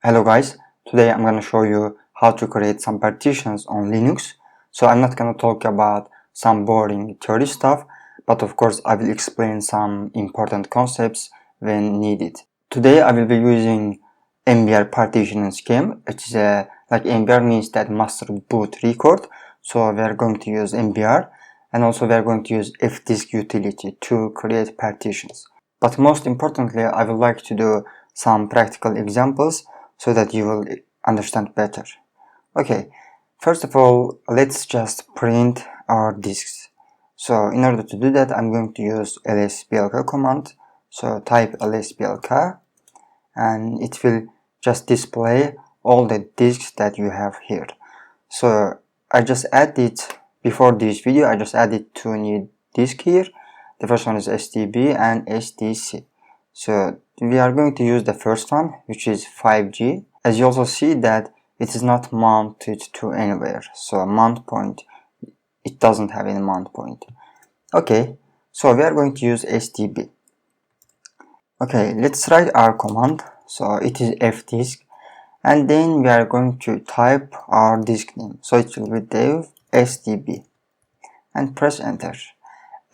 Hello guys, today I'm going to show you how to create some partitions on Linux. So I'm not going to talk about some boring theory stuff, but of course I will explain some important concepts when needed. Today I will be using MBR partitioning scheme. It's like MBR means that master boot record. So we are going to use MBR, and also we are going to use fdisk utility to create partitions. But most importantly, I would like to do some practical examples so that you will understand better. Okay, first of all, let's just print our disks. So in order to do that, I'm going to use lsblk command. So type lsblk and it will just display all the disks that you have here. So I just added, before this video, I just added two new disks here. The first one is STB and SDC. So we are going to use the first one, which is 5G. As you also see that it is not mounted to anywhere. So mount point, it doesn't have any mount point. Okay, so we are going to use STB. Okay, let's write our command. So it is fdisk, and then we are going to type our disk name. So it will be dev STB and press enter.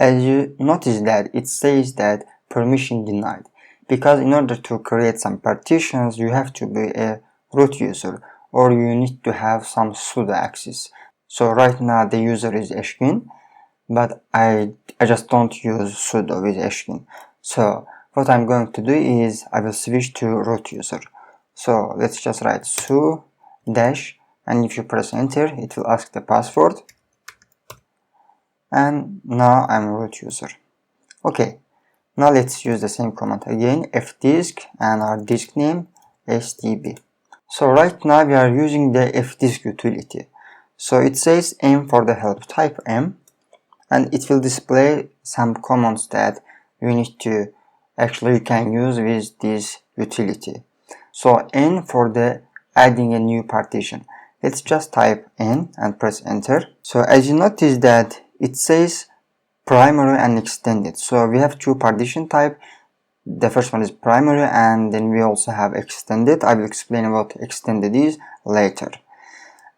As you notice that it says that permission denied, because in order to create some partitions you have to be a root user or you need to have some sudo access. So right now the user is Eshkin, but I just don't use sudo with Eshkin. So what I'm going to do is I will switch to root user. So let's just write su dash, and if you press enter it will ask the password, and now I'm root user. Okay, now let's use the same command again, fdisk and our disk name stb. So right now we are using the fdisk utility. So it says m for the help, type m, and it will display some commands that you need to you can use with this utility. So n for the adding a new partition. Let's just type n and press enter. So as you notice that it says primary and extended. So we have two partition type. The first one is primary, and then we also have extended. I will explain what extended is later.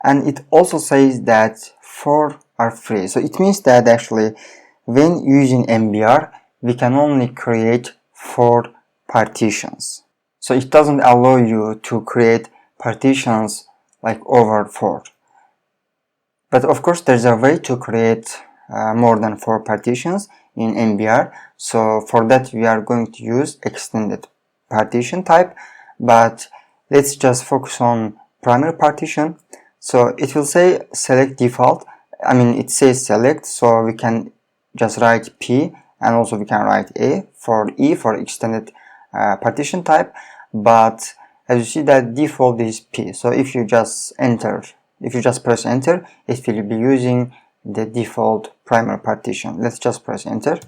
And it also says that 4 are free. So it means that actually when using MBR we can only create 4 partitions. So it doesn't allow you to create partitions like over 4. But of course there's a way to create more than 4 partitions in MBR. So for that we are going to use extended partition type, but let's just focus on primary partition. So it will say select default. It says select, so we can just write P, and also we can write A for E for extended partition type, but as you see that default is P. So if you just press enter, it will be using the default primary partition. Let's just press enter.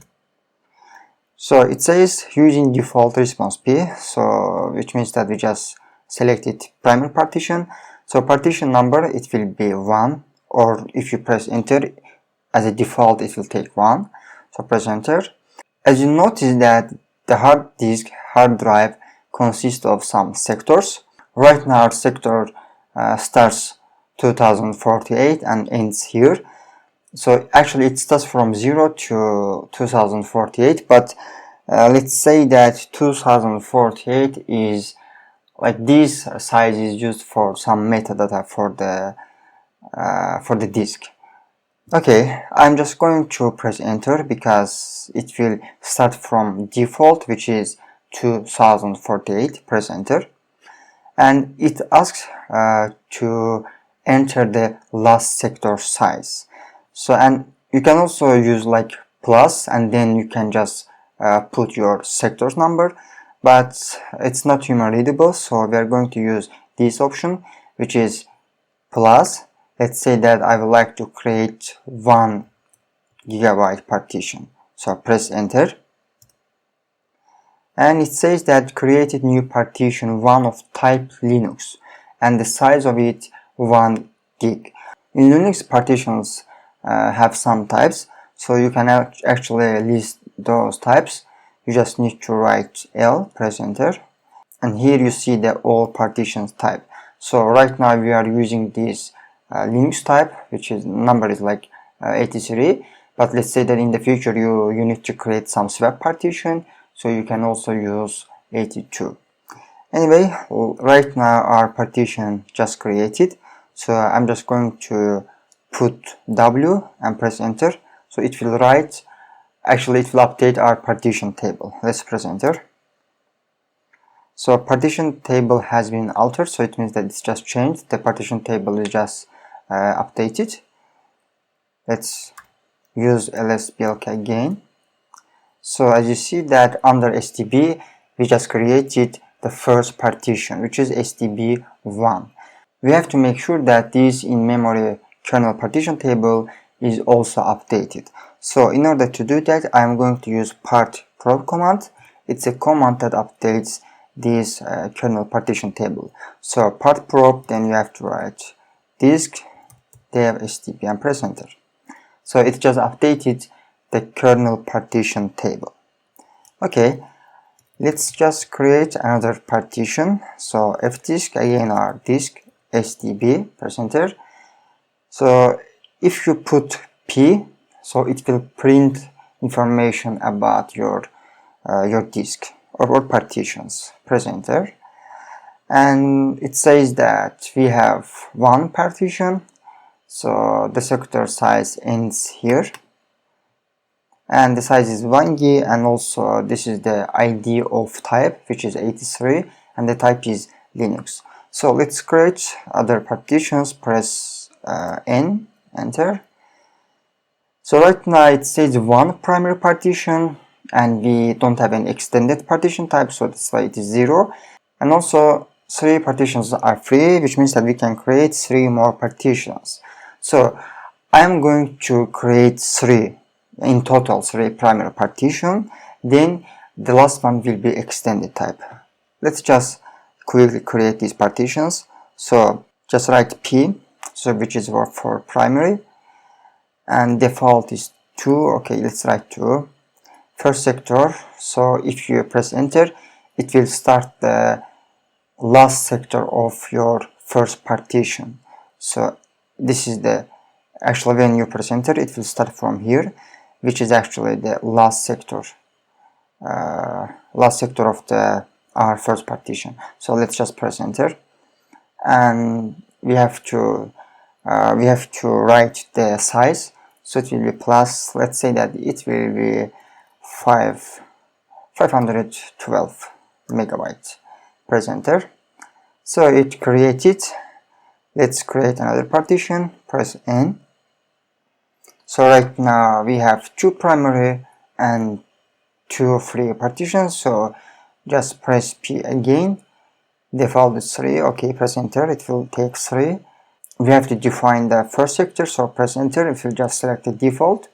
So it says using default response P, so which means that we just selected primary partition. So partition number, it will be 1, or if you press enter as a default it will take 1. So press enter. As you notice that the hard drive consists of some sectors. Right now our sector starts 2048 and ends here. So actually it starts from 0 to 2048, but let's say that 2048 is like this size is used for some metadata for the disk. Okay, I'm just going to press enter because it will start from default, which is 2048. Press enter, and it asks to enter the last sector size. So, and you can also use like plus, and then you can just put your sectors number, but it's not human readable, so we are going to use this option, which is plus. Let's say that I would like to create 1 GB partition. So press enter, and it says that created new partition 1 of type Linux, and the size of it 1 gig. In Linux, partitions have some types, so you can actually list those types. You just need to write L, press enter, and here you see the all partitions type. So right now we are using this Linux type, which is number is like 83, but let's say that in the future you need to create some swap partition, so you can also use 82. Anyway, right now our partition just created, so I'm just going to put W and press enter. So it will write, actually it will update our partition table. Let's press enter. So partition table has been altered, so it means that it's just changed. The partition table is just updated. Let's use lsblk again. So as you see that under STB we just created the first partition, which is STB1. We have to make sure that this in-memory kernel partition table is also updated. So in order to do that, I'm going to use partprobe command. It's a command that updates this kernel partition table. So partprobe, then you have to write disk dev stb and press enter. So it just updated the kernel partition table. Okay, let's just create another partition. So fdisk, again our disk stb, press enter. So if you put p, so it will print information about your disk or partitions. Press enter, and it says that we have one partition, so the sector size ends here, and the size is 1 GB, and also this is the ID of type, which is 83, and the type is Linux. So let's create other partitions. Press N, enter. So right now it says one primary partition, and we don't have an extended partition type, so that's why it is 0. And also 3 partitions are free, which means that we can create 3 more partitions. So I'm going to create 3, in total 3 primary partition, then the last one will be extended type. Let's just quickly create these partitions. So just write P, so which is for primary, and default is 2. Okay, let's write 2. First sector, so if you press enter, it will start the last sector of your first partition. So this is the, actually when you press enter, it will start from here, which is actually the last sector of our first partition. So let's just press enter, and we have to write the size. So it will be plus, let's say that it will be 512 megabytes. Press enter. So it created. Let's create another partition. Press N. So right now we have 2 primary and 2 free partitions. So just press P again. Default is 3. Okay, press enter. It will take 3. We have to define the first sector. So press enter. If you just select the default.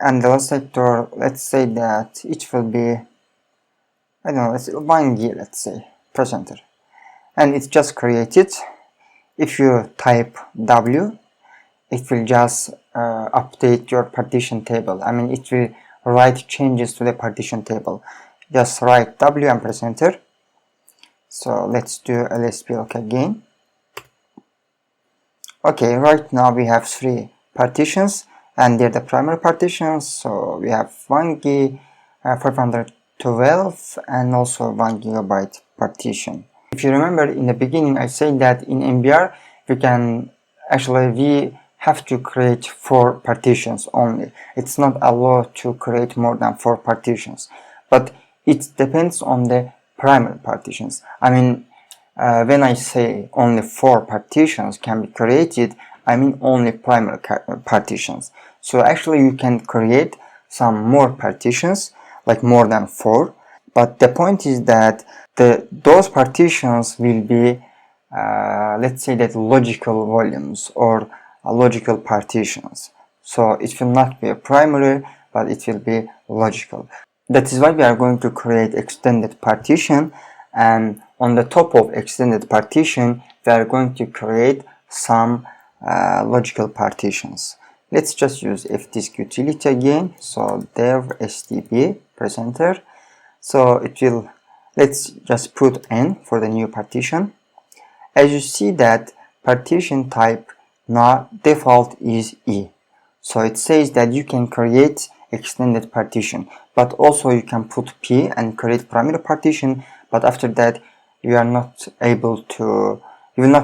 And the last sector, let's say that it will be, I don't know, let's say 1 GB, let's say. Press enter. And it's just created. If you type W, it will just update your partition table. I mean, it will write changes to the partition table. Just write W and press enter. So let's do lsblk again. Okay, right now we have 3 partitions, and they're the primary partitions. So we have 1 GB, 512, and also 1 GB partition. If you remember in the beginning, I said that in MBR we have to create 4 partitions only. It's not allowed to create more than 4 partitions, but it depends on the primary partitions. I mean, when I say only 4 partitions can be created, I mean only primary partitions. So actually you can create some more partitions, like more than 4, but the point is that those partitions will be let's say that logical volumes or logical partitions. So it will not be a primary, but it will be logical. That is why we are going to create extended partition, and on the top of extended partition we are going to create some logical partitions. Let's just use fdisk utility again. So dev stb, press enter. So it will Let's just put n for the new partition. As you see that partition type now default is E. So it says that you can create extended partition, but also you can put P and create primary partition, but after that you will not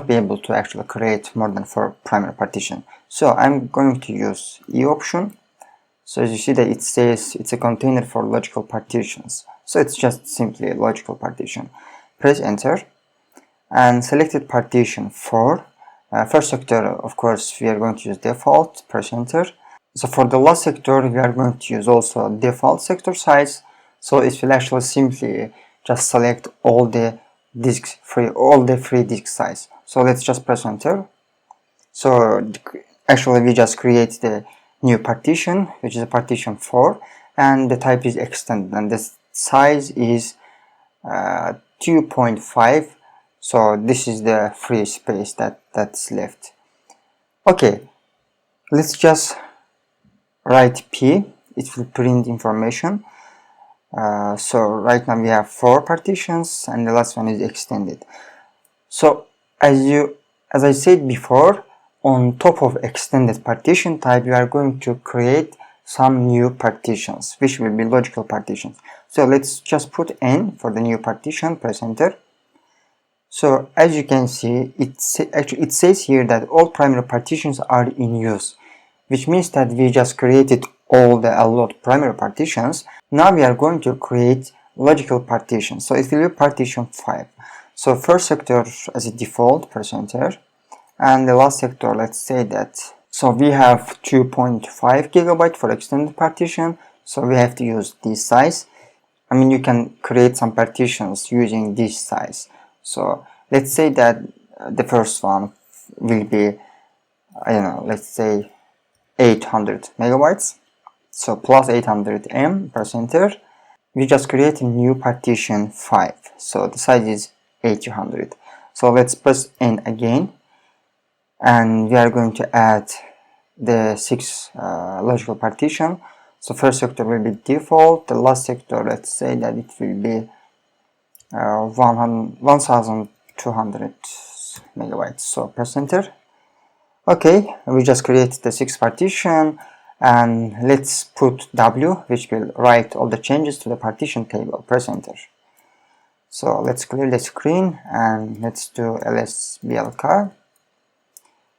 be able to actually create more than 4 primary partition. So I'm going to use E option. So as you see that it says it's a container for logical partitions. So it's just simply a logical partition. Press enter and selected partition for first sector. Of course we are going to use default. Press enter. So for the last sector we are going to use also default sector size. So it will actually simply just select all the free disk size. So let's just press enter. So actually we just create the new partition, which is a partition 4, and the type is extended, and the size is 2.5. so this is the free space that's left. Okay, let's just write P. It will print information. So right now we have 4 partitions and the last one is extended. So as I said before, on top of extended partition type you are going to create some new partitions which will be logical partitions. So let's just put n for the new partition. Press enter. So as you can see, it says here that all primary partitions are in use, which means that we just created all the allowed primary partitions. Now we are going to create logical partitions. So it will be partition 5. So first sector as a default, press enter. And the last sector, let's say that, so we have 2.5 gigabyte for extended partition, so we have to use this size. I mean, you can create some partitions using this size. So let's say that the first one will be, I don't know, let's say 800 megabytes. So plus 800 M, press enter. We just create a new partition 5. So the size is 800. So let's press N again. And we are going to add the 6 logical partition. So first sector will be default. The last sector, let's say that it will be 1200 megabytes. So press enter. Okay, we just created the 6 partition, and let's put W, which will write all the changes to the partition table. Press enter. So let's clear the screen and let's do lsblk.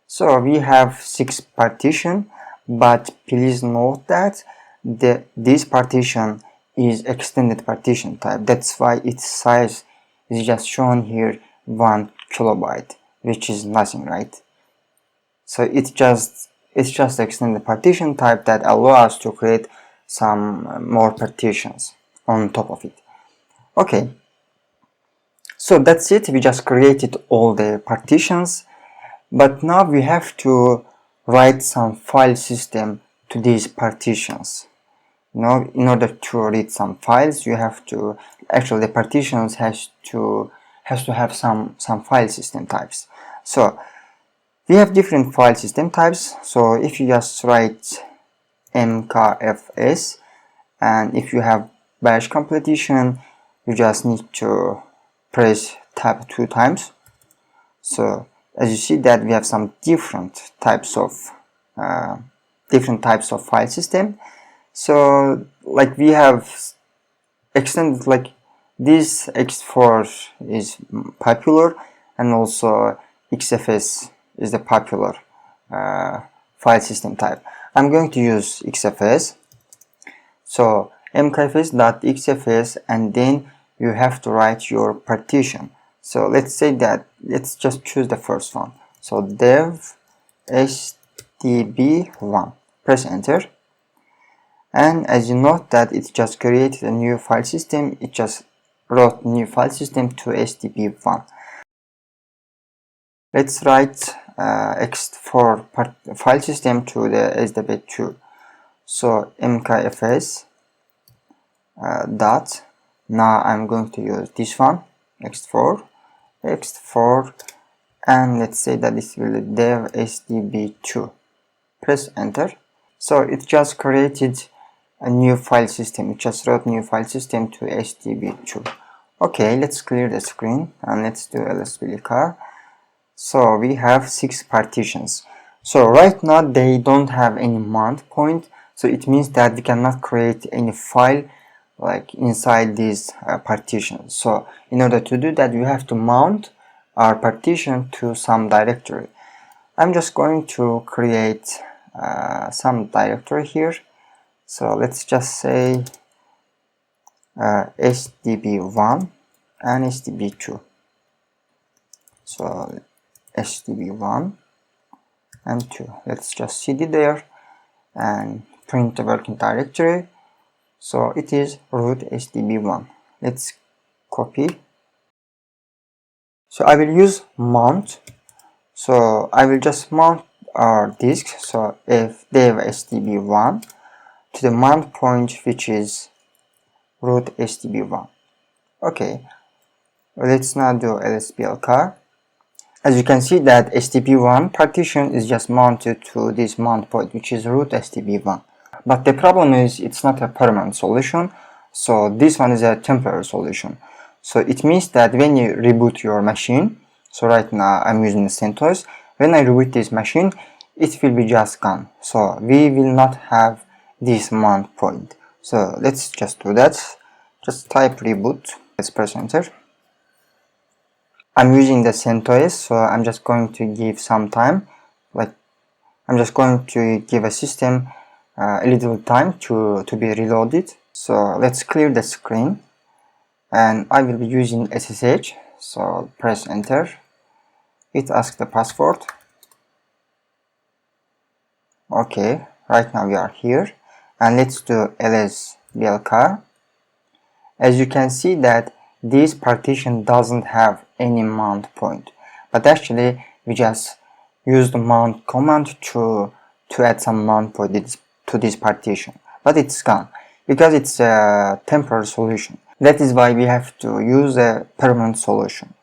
So we have 6 partition, but please note that this partition is extended partition type. That's why its size is just shown here 1 kilobyte, which is nothing, right? So it's just extended partition type that allows us to create some more partitions on top of it. Okay, so that's it. We just created all the partitions. But now we have to write some file system to these partitions. Now, in order to read some files, you have to actually the partitions has to have some file system types. So we have different file system types. So if you just write mkfs, and if you have bash completion, you just need to press tab 2 times. So as you see that we have some different types of file system. So like we have extended, like this X4 is popular, and also XFS is the popular file system type. I'm going to use XFS. So mkfs.xfs, and then you have to write your partition. So let's say that, let's just choose the first one. So dev hdb1. Press enter. And as you note that it just created a new file system, it just wrote new file system to hdb1. Let's write X4 file system to the hdb2. So mkfs dot, now I'm going to use this one, x4, and let's say that this will be dev hdb2. Press enter. So it just created a new file system. It just wrote new file system to hdb2. Okay, let's clear the screen and let's do lsbcar. So we have 6 partitions. So right now they don't have any mount point, so it means that we cannot create any file like inside these partitions. So in order to do that, we have to mount our partition to some directory. I'm just going to create some directory here. So let's just say HDB1 and HDB2. So HDB1 and 2. Let's just cd there and print the working directory. So it is root HDB1. Let's copy. So I will use mount. So I will just mount our disk. So if dev HDB1 to the mount point, which is root HDB1. Okay, let's now do lsblcar. As you can see that HDB1 partition is just mounted to this mount point, which is root HDB1. But the problem is it's not a permanent solution, so this one is a temporary solution. So it means that when you reboot your machine, so right now I'm using the CentOS, when I reboot this machine, it will be just gone. So we will not have this mount point. So let's just do that. Just type reboot. Let's press enter. I'm using the CentOS, so I'm just going to give some time. Like I'm just going to give a system a little time to be reloaded. So let's clear the screen, and I will be using SSH. So press enter. It asks the password. Okay, right now we are here, and let's do lsblcar. As you can see that this partition doesn't have any mount point, but actually we just use the mount command to add some mount point to this partition, but it's gone because it's a temporary solution. That is why we have to use a permanent solution.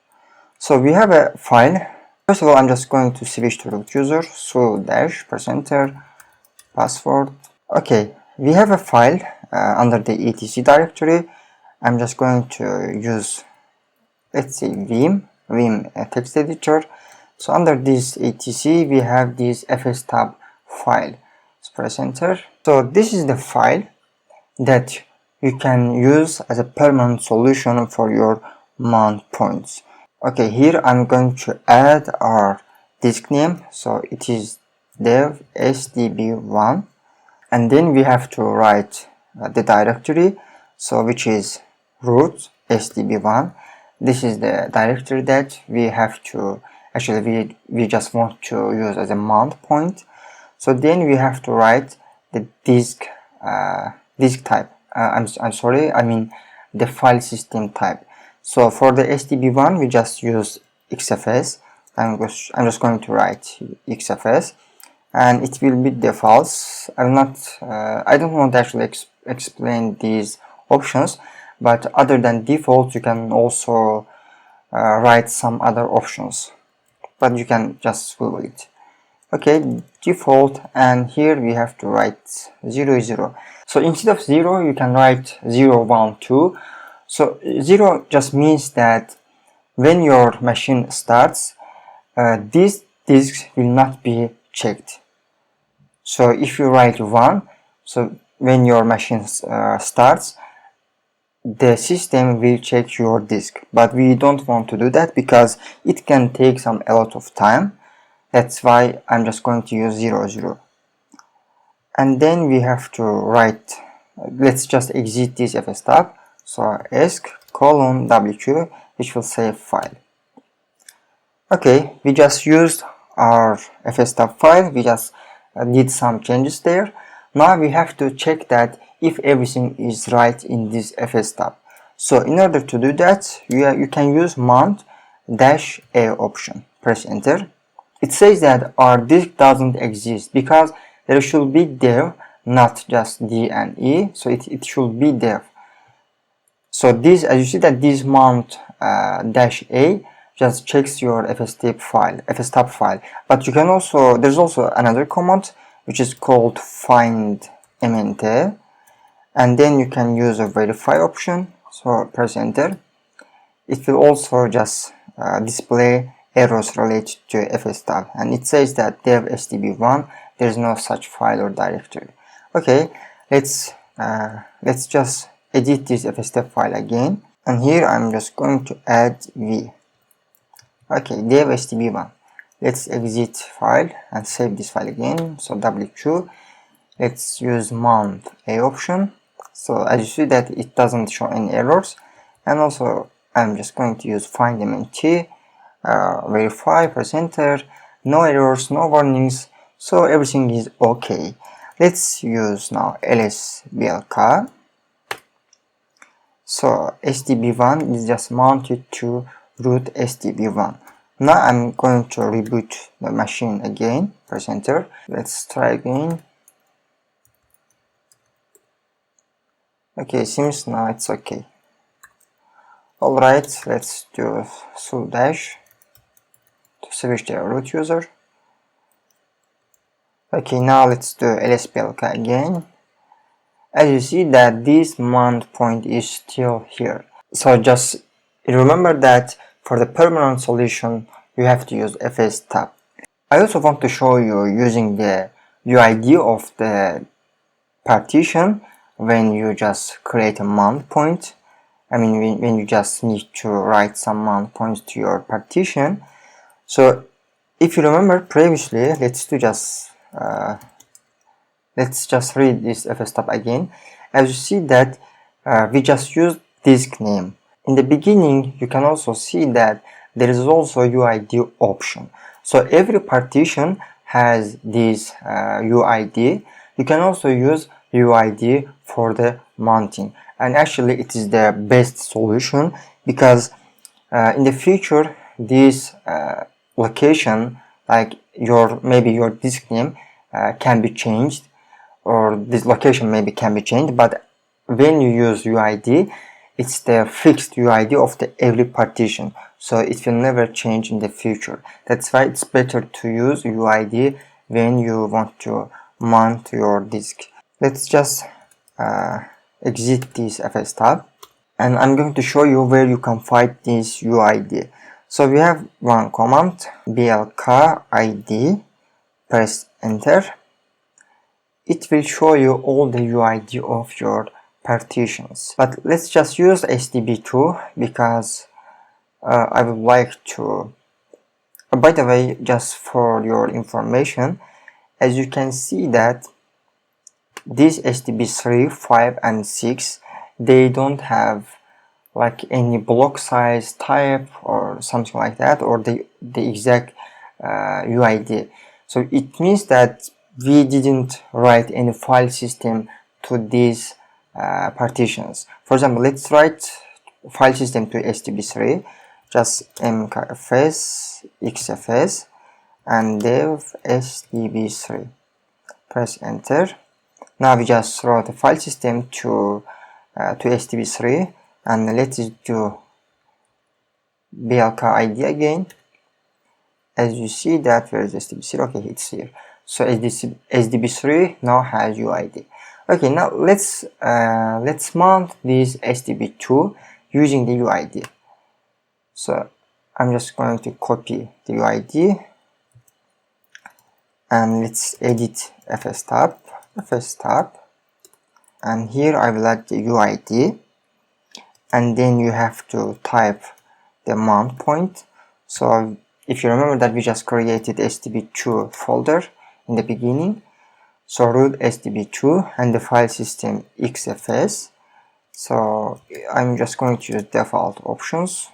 So we have a file. First of all, I'm just going to switch to root user, so %, password. Okay, we have a file under the etc directory. I'm just going to use, let's say, vim text editor. So under this etc we have this fstab file. Let's press enter. So this is the file that you can use as a permanent solution for your mount points. Okay, here I'm going to add our disk name. So it is dev hdb1, and then we have to write the directory, so which is root hdb1. This is the directory that we have to, actually we just want to use as a mount point. So then we have to write the disk type. I'm sorry, I mean the file system type. So for the HDB1 we just use XFS. I'm just going to write XFS, and it will be defaults. I don't want to actually explain these options, but other than default you can also write some other options, but you can just Google it. Okay, default, and here we have to write 0, 0. So instead of 0 you can write 0, 1, 2. So 0 just means that when your machine starts, this disk will not be checked. So if you write 1, so when your machine starts, the system will check your disk, but we don't want to do that because it can take a lot of time. That's why I'm just going to use 0, 0. And then we have to write, let's just exit this fstab. So esc :wq, which will say file. Okay, we just used our fstab file. We just did some changes there. Now we have to check that if everything is right in this fstab. So in order to do that, you can use mount -a option. Press enter. It says that our disk doesn't exist because there should be dev, not just d and e. So it should be dev. So this, as you see that this mount -a just checks your fstab file. But you can also, there's also another command which is called find mnt, and then you can use a verify option. So press enter, it will also just display errors related to fstab, and it says that dev sdb1 there is no such file or directory. Okay, let's just edit this fstab file again, and here I'm just going to add v. Okay, dev sdb1. Let's exit file and save this file again. So wq, let's use mount a option. So as you see that it doesn't show any errors, and also I'm just going to use find mnt, verify, press enter, no errors, no warnings, so everything is okay. Let's use now ls-blk. So sdb1 is just mounted to root sdb1. Now I'm going to reboot the machine again, press enter. Let's try again. Okay, seems now it's okay. Alright, let's do sudo dash to switch the root user. Okay, now let's do ls-blk again. As you see that this mount point is still here. So just remember that for the permanent solution you have to use fstab. I also want to show you using the UID of the partition when you just create a mount point. I mean when you just need to write some mount points to your partition. So if you remember previously, let's just read this fstab again. As you see that we just used disk name. In the beginning you can also see that there is also UID option. So every partition has this UID. You can also use UID for the mounting, and actually it is the best solution because in the future this location, like maybe your disk name can be changed, or this location maybe can be changed, but when you use UID, it's the fixed UID of the every partition, so it will never change in the future. That's why it's better to use UID when you want to mount your disk. Let's just exit this fstab, and I'm going to show you where you can find this UID. So we have one command, blk id, press enter. It will show you all the UID of your partitions, but let's just use sdb2 because I would like to. By the way, just for your information, as you can see that these sdb3, 5 and 6, they don't have like any block size type or something like that, or the exact UID. So it means that we didn't write any file system to these partitions. For example, let's write file system to sdb3, just mkfs xfs and dev sdb3, press enter. Now we just wrote a file system to sdb3, and let's do blk id again. As you see that, where is sdb3? Okay, it's here. So sdb3 now has UID. Okay, now let's mount this sdb2 using the UID. So I'm just going to copy the UID, and let's edit fstab, and here I will add the UID, and then you have to type the mount point. So if you remember that we just created sdb2 folder in the beginning, so root sdb2 and the file system xfs. So I'm just going to use default options,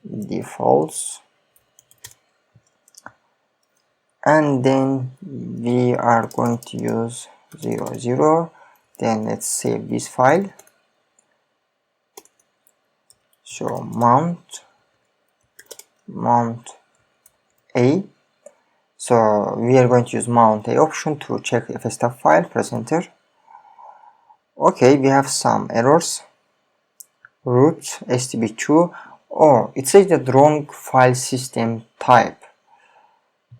defaults, and then we are going to use 00. Then let's save this file. So mount a. So we are going to use mount a option to check the fstab file, press enter. Okay, we have some errors. Root sdb2. Oh, it says that wrong file system type.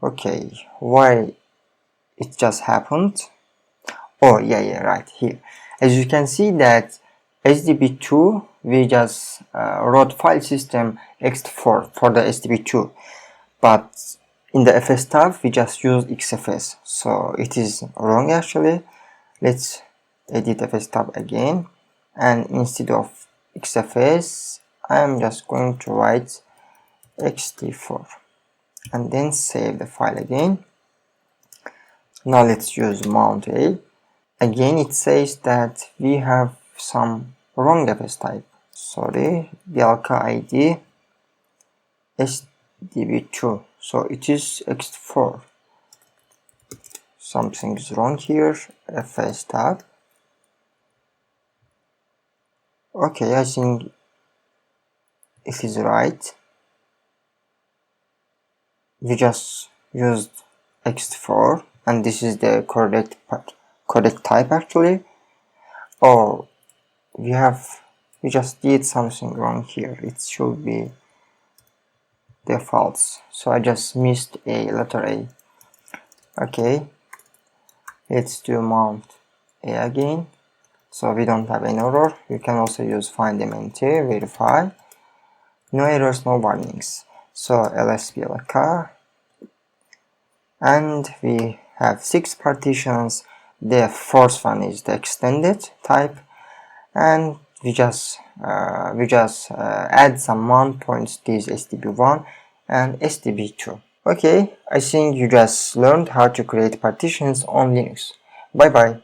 Okay, why it just happened? Oh yeah, right here. As you can see that sdb2 we just wrote file system ext4 for the STB2, but in the FS tab we just use XFS, so it is wrong actually. Let's edit FS tab again, and instead of XFS I am just going to write xt4 and then save the file again. Now let's use mount A. Again it says that we have some wrong FS type. Sorry, Bialka ID STB2, so it is ext4. Something is wrong here. FS tab. Okay, I think it is right. We just used ext4 and this is the correct type actually. Oh, we just did something wrong here. It should be defaults, so I just missed a letter A. Okay, let's do mount A again, so we don't have an error. You can also use findMNT, verify. No errors, no warnings. So lsblk, and we have 6 partitions. The first one is the extended type, and we just add some mount points, these STB1 and STB2. Okay, I think you just learned how to create partitions on Linux. Bye bye.